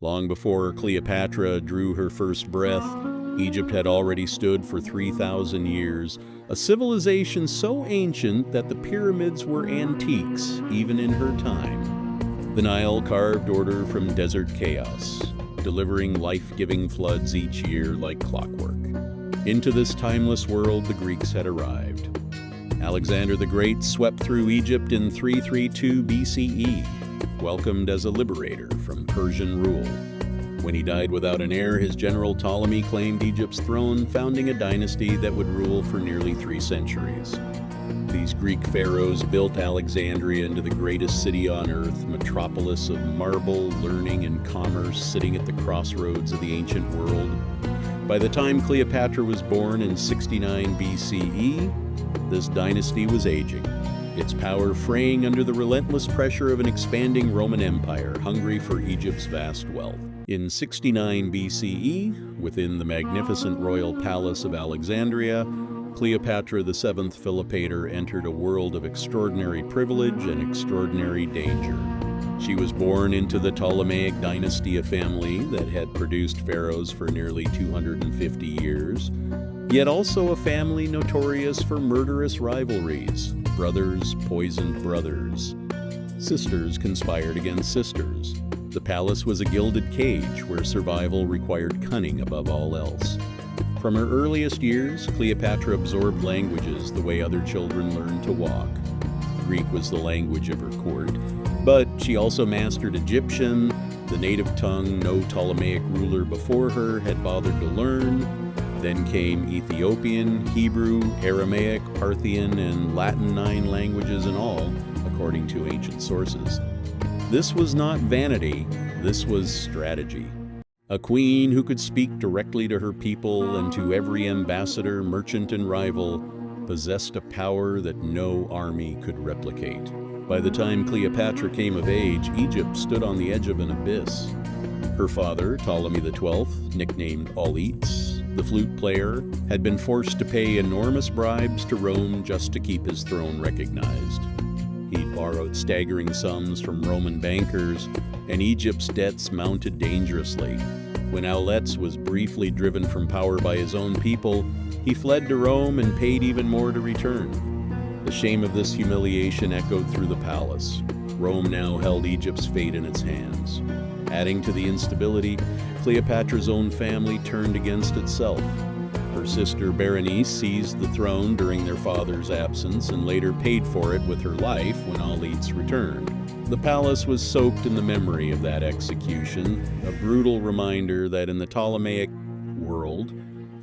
Long before Cleopatra drew her first breath, Egypt had already stood for 3,000 years, a civilization so ancient that the pyramids were antiques even in her time. The Nile carved order from desert chaos, delivering life-giving floods each year like clockwork. Into this timeless world the Greeks had arrived. Alexander the Great swept through Egypt in 332 BCE, welcomed as a liberator from Persian rule. When he died without an heir, his general Ptolemy claimed Egypt's throne, founding a dynasty that would rule for nearly 3 centuries. These Greek pharaohs built Alexandria into the greatest city on earth, metropolis of marble, learning, and commerce, sitting at the crossroads of the ancient world. By the time Cleopatra was born in 69 BCE, this dynasty was aging, its power fraying under the relentless pressure of an expanding Roman Empire, hungry for Egypt's vast wealth. In 69 BCE, within the magnificent royal palace of Alexandria, Cleopatra VII Philopator entered a world of extraordinary privilege and extraordinary danger. She was born into the Ptolemaic dynasty, a family that had produced pharaohs for nearly 250 years, yet also a family notorious for murderous rivalries. Brothers poisoned brothers. Sisters conspired against sisters. The palace was a gilded cage where survival required cunning above all else. From her earliest years, Cleopatra absorbed languages the way other children learn to walk. Greek was the language of her court, but she also mastered Egyptian, the native tongue no Ptolemaic ruler before her had bothered to learn. Then came Ethiopian, Hebrew, Aramaic, Parthian, and Latin, 9 languages in all, according to ancient sources. This was not vanity, this was strategy. A queen who could speak directly to her people and to every ambassador, merchant, and rival possessed a power that no army could replicate. By the time Cleopatra came of age, Egypt stood on the edge of an abyss. Her father, Ptolemy XII, nicknamed Auletes, the flute player, had been forced to pay enormous bribes to Rome just to keep his throne recognized. He'd borrowed staggering sums from Roman bankers, and Egypt's debts mounted dangerously. When Auletes was briefly driven from power by his own people, he fled to Rome and paid even more to return. The shame of this humiliation echoed through the palace. Rome now held Egypt's fate in its hands. Adding to the instability, Cleopatra's own family turned against itself. Her sister Berenice seized the throne during their father's absence and later paid for it with her life when Auletes returned. The palace was soaked in the memory of that execution, a brutal reminder that in the Ptolemaic world,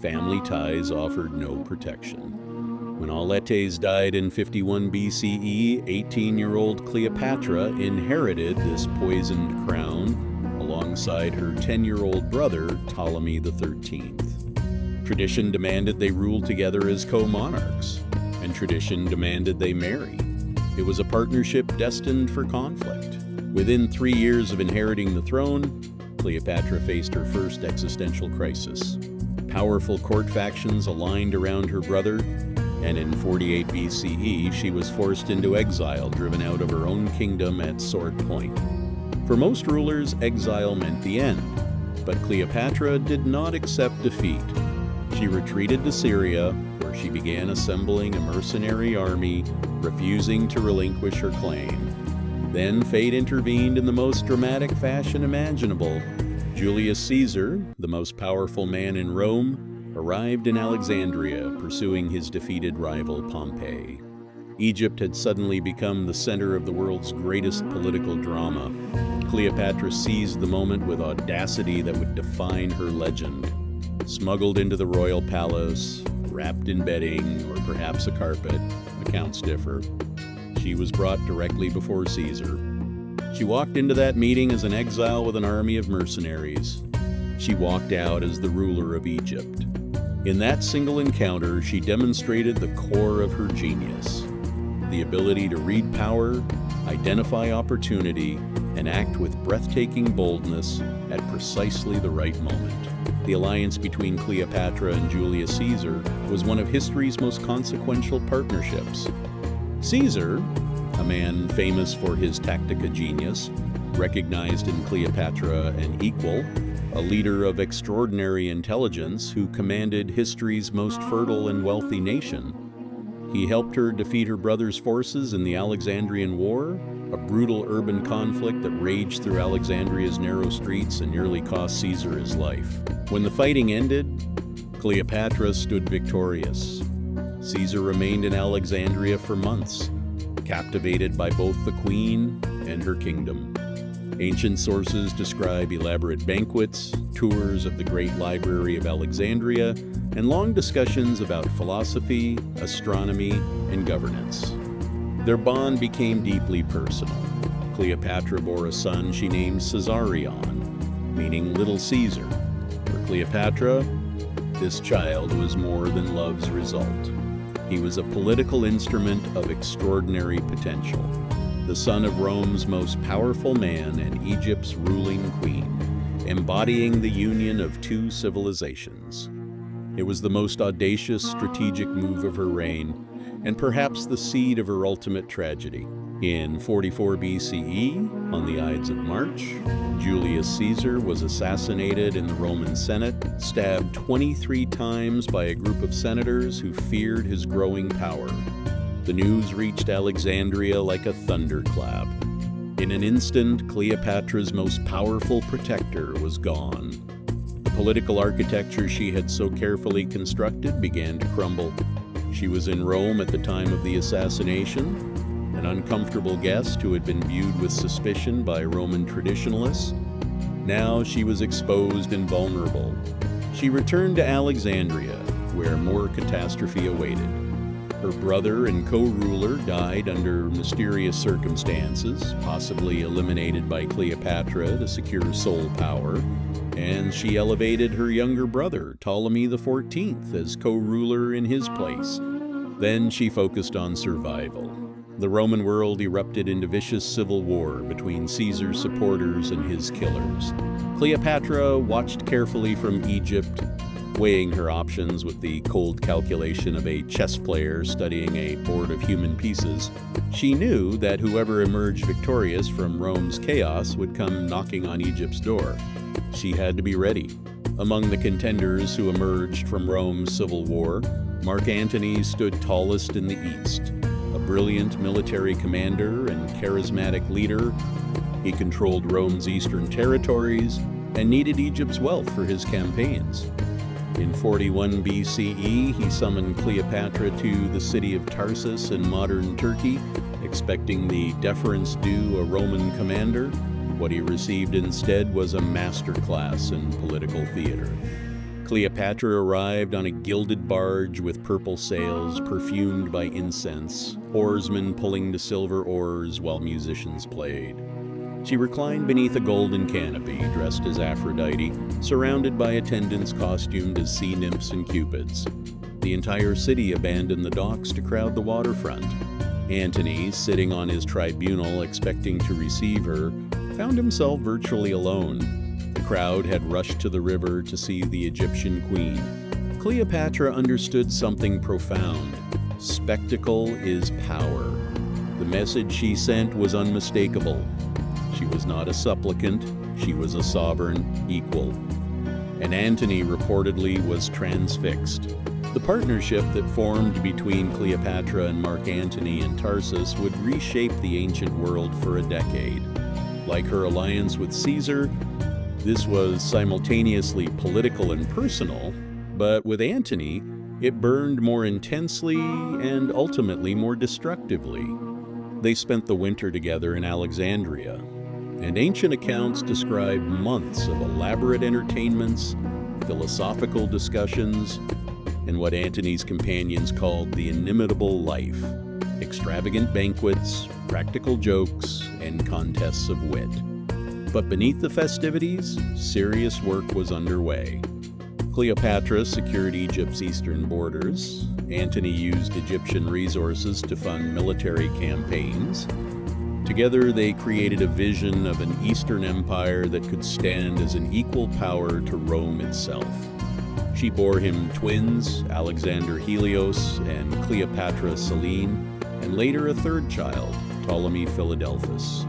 family ties offered no protection. When Auletes died in 51 BCE, 18-year-old Cleopatra inherited this poisoned crown alongside her 10-year-old brother, Ptolemy XIII. Tradition demanded they rule together as co-monarchs, and tradition demanded they marry. It was a partnership destined for conflict. Within 3 years of inheriting the throne, Cleopatra faced her first existential crisis. Powerful court factions aligned around her brother, and in 48 BCE, she was forced into exile, driven out of her own kingdom at sword point. For most rulers, exile meant the end, but Cleopatra did not accept defeat. She retreated to Syria, where she began assembling a mercenary army, refusing to relinquish her claim. Then fate intervened in the most dramatic fashion imaginable. Julius Caesar, the most powerful man in Rome, arrived in Alexandria, pursuing his defeated rival Pompey. Egypt had suddenly become the center of the world's greatest political drama. Cleopatra seized the moment with audacity that would define her legend. Smuggled into the royal palace, wrapped in bedding or perhaps a carpet, accounts differ, she was brought directly before Caesar. She walked into that meeting as an exile with an army of mercenaries. She walked out as the ruler of Egypt. In that single encounter, she demonstrated the core of her genius, the ability to read power, identify opportunity, and act with breathtaking boldness at precisely the right moment. The alliance between Cleopatra and Julius Caesar was one of history's most consequential partnerships. Caesar, a man famous for his tactica genius, recognized in Cleopatra an equal, a leader of extraordinary intelligence who commanded history's most fertile and wealthy nation. He helped her defeat her brother's forces in the Alexandrian War, a brutal urban conflict that raged through Alexandria's narrow streets and nearly cost Caesar his life. When the fighting ended, Cleopatra stood victorious. Caesar remained in Alexandria for months, captivated by both the queen and her kingdom. Ancient sources describe elaborate banquets, tours of the great library of Alexandria, and long discussions about philosophy, astronomy, and governance. Their bond became deeply personal. Cleopatra bore a son she named Caesarion, meaning Little Caesar. For Cleopatra, this child was more than love's result. He was a political instrument of extraordinary potential, the son of Rome's most powerful man and Egypt's ruling queen, embodying the union of two civilizations. It was the most audacious strategic move of her reign, and perhaps the seed of her ultimate tragedy. In 44 BCE, on the Ides of March, Julius Caesar was assassinated in the Roman Senate, stabbed 23 times by a group of senators who feared his growing power. The news reached Alexandria like a thunderclap. In an instant, Cleopatra's most powerful protector was gone. The political architecture she had so carefully constructed began to crumble. She was in Rome at the time of the assassination, an uncomfortable guest who had been viewed with suspicion by Roman traditionalists. Now she was exposed and vulnerable. She returned to Alexandria, where more catastrophe awaited. Her brother and co-ruler died under mysterious circumstances, possibly eliminated by Cleopatra to secure sole power, and she elevated her younger brother, Ptolemy XIV, as co-ruler in his place. Then she focused on survival. The Roman world erupted into vicious civil war between Caesar's supporters and his killers. Cleopatra watched carefully from Egypt, weighing her options with the cold calculation of a chess player studying a board of human pieces. She knew that whoever emerged victorious from Rome's chaos would come knocking on Egypt's door. She had to be ready. Among the contenders who emerged from Rome's civil war, Mark Antony stood tallest in the east. A brilliant military commander and charismatic leader, he controlled Rome's eastern territories and needed Egypt's wealth for his campaigns. In 41 BCE, he summoned Cleopatra to the city of Tarsus in modern Turkey, expecting the deference due a Roman commander. What he received instead was a masterclass in political theater. Cleopatra arrived on a gilded barge with purple sails perfumed by incense, oarsmen pulling the silver oars while musicians played. She reclined beneath a golden canopy, dressed as Aphrodite, surrounded by attendants costumed as sea nymphs and cupids. The entire city abandoned the docks to crowd the waterfront. Antony, sitting on his tribunal expecting to receive her, found himself virtually alone. The crowd had rushed to the river to see the Egyptian queen. Cleopatra understood something profound. Spectacle is power. The message she sent was unmistakable. She was not a supplicant, she was a sovereign equal. And Antony reportedly was transfixed. The partnership that formed between Cleopatra and Mark Antony in Tarsus would reshape the ancient world for a decade. Like her alliance with Caesar, this was simultaneously political and personal, but with Antony, it burned more intensely and ultimately more destructively. They spent the winter together in Alexandria, and ancient accounts describe months of elaborate entertainments, philosophical discussions, and what Antony's companions called the inimitable life: extravagant banquets, practical jokes, and contests of wit. But beneath the festivities, serious work was underway. Cleopatra secured Egypt's eastern borders. Antony used Egyptian resources to fund military campaigns. Together, they created a vision of an Eastern empire that could stand as an equal power to Rome itself. She bore him twins, Alexander Helios and Cleopatra Selene, and later a third child, Ptolemy Philadelphus.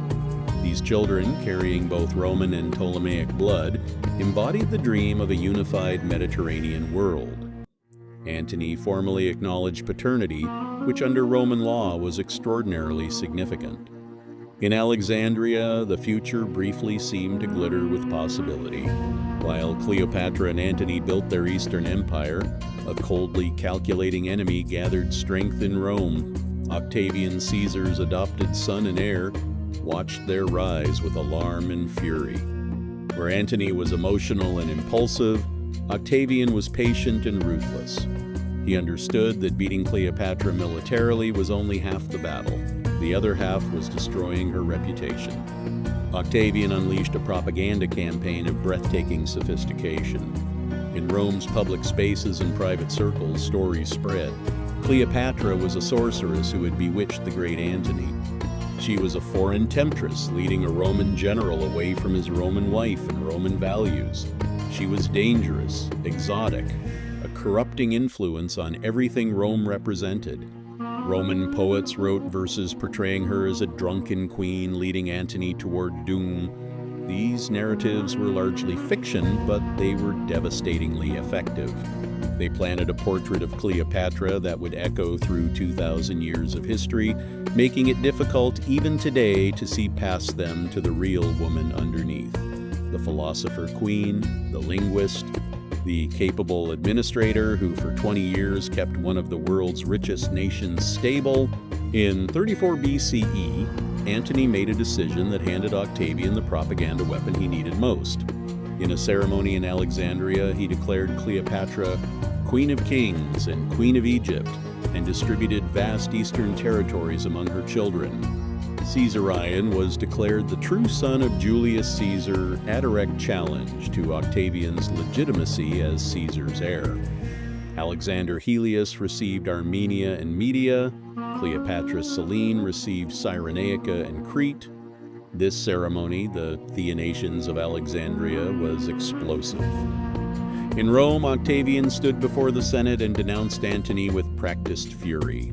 These children, carrying both Roman and Ptolemaic blood, embodied the dream of a unified Mediterranean world. Antony formally acknowledged paternity, which under Roman law was extraordinarily significant. In Alexandria, the future briefly seemed to glitter with possibility. While Cleopatra and Antony built their Eastern Empire, a coldly calculating enemy gathered strength in Rome. Octavian, Caesar's adopted son and heir, watched their rise with alarm and fury. Where Antony was emotional and impulsive, Octavian was patient and ruthless. He understood that beating Cleopatra militarily was only half the battle. The other half was destroying her reputation. Octavian unleashed a propaganda campaign of breathtaking sophistication. In Rome's public spaces and private circles, stories spread. Cleopatra was a sorceress who had bewitched the great Antony. She was a foreign temptress, leading a Roman general away from his Roman wife and Roman values. She was dangerous, exotic, a corrupting influence on everything Rome represented. Roman poets wrote verses portraying her as a drunken queen leading Antony toward doom. These narratives were largely fiction, but they were devastatingly effective. They planted a portrait of Cleopatra that would echo through 2,000 years of history, making it difficult even today to see past them to the real woman underneath. The philosopher queen, the linguist, the capable administrator who for 20 years kept one of the world's richest nations stable. In 34 BCE, Antony made a decision that handed Octavian the propaganda weapon he needed most. In a ceremony in Alexandria, he declared Cleopatra Queen of Kings and Queen of Egypt, and distributed vast eastern territories among her children. Caesarion was declared the true son of Julius Caesar, a direct challenge to Octavian's legitimacy as Caesar's heir. Alexander Helios received Armenia and Media. Cleopatra Selene received Cyrenaica and Crete. This ceremony, the Theanations of Alexandria, was explosive. In Rome, Octavian stood before the Senate and denounced Antony with practiced fury.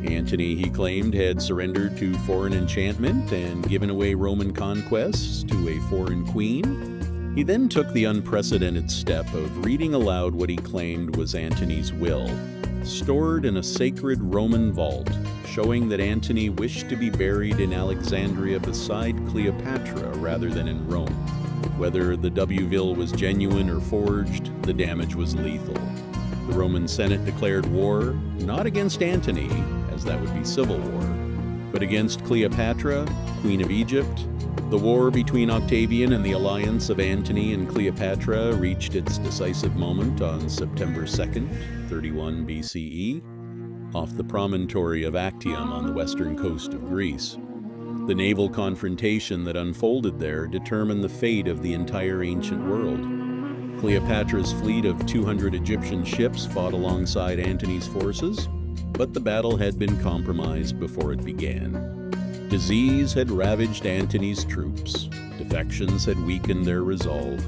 Antony, he claimed, had surrendered to foreign enchantment and given away Roman conquests to a foreign queen. He then took the unprecedented step of reading aloud what he claimed was Antony's will, stored in a sacred Roman vault, showing that Antony wished to be buried in Alexandria beside Cleopatra rather than in Rome. Whether the W-vil was genuine or forged, the damage was lethal. The Roman Senate declared war, not against Antony, as that would be civil war, but against Cleopatra, Queen of Egypt. The war between Octavian and the alliance of Antony and Cleopatra reached its decisive moment on September 2nd, 31 BCE, off the promontory of Actium on the western coast of Greece. The naval confrontation that unfolded there determined the fate of the entire ancient world. Cleopatra's fleet of 200 Egyptian ships fought alongside Antony's forces, but the battle had been compromised before it began. Disease had ravaged Antony's troops. Defections had weakened their resolve.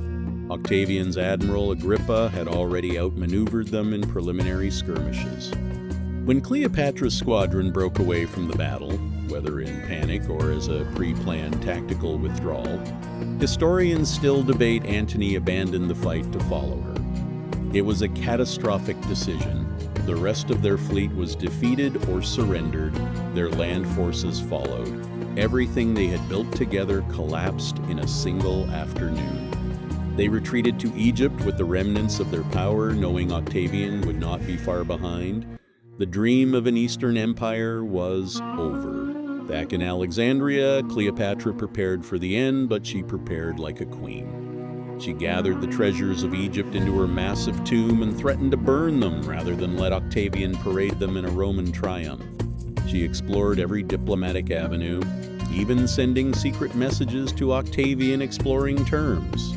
Octavian's admiral Agrippa had already outmaneuvered them in preliminary skirmishes. When Cleopatra's squadron broke away from the battle, whether in panic or as a pre-planned tactical withdrawal, historians still debate Antony abandoned the fight to follow her. It was a catastrophic decision. The rest of their fleet was defeated or surrendered. Their land forces followed. Everything they had built together collapsed in a single afternoon. They retreated to Egypt with the remnants of their power, knowing Octavian would not be far behind. The dream of an Eastern Empire was over. Back in Alexandria, Cleopatra prepared for the end, but she prepared like a queen. She gathered the treasures of Egypt into her massive tomb and threatened to burn them rather than let Octavian parade them in a Roman triumph. She explored every diplomatic avenue, even sending secret messages to Octavian exploring terms.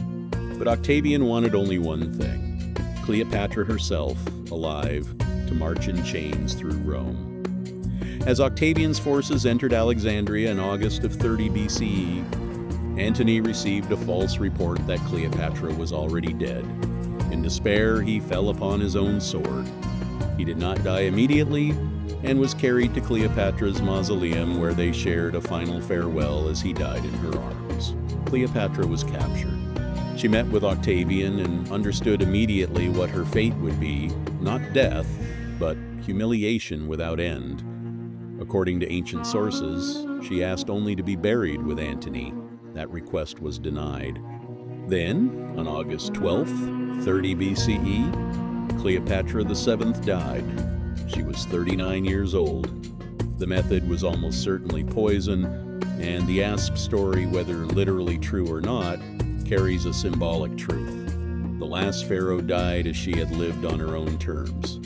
But Octavian wanted only one thing: Cleopatra herself, alive, to march in chains through Rome. As Octavian's forces entered Alexandria in August of 30 BCE, Antony received a false report that Cleopatra was already dead. In despair, he fell upon his own sword. He did not die immediately, and was carried to Cleopatra's mausoleum, where they shared a final farewell as he died in her arms. Cleopatra was captured. She met with Octavian and understood immediately what her fate would be, not death, but humiliation without end. According to ancient sources, she asked only to be buried with Antony. That request was denied. Then, on August 12th, 30 BCE, Cleopatra VII died. She was 39 years old. The method was almost certainly poison, and the asp story, whether literally true or not, carries a symbolic truth. The last pharaoh died as she had lived on her own terms.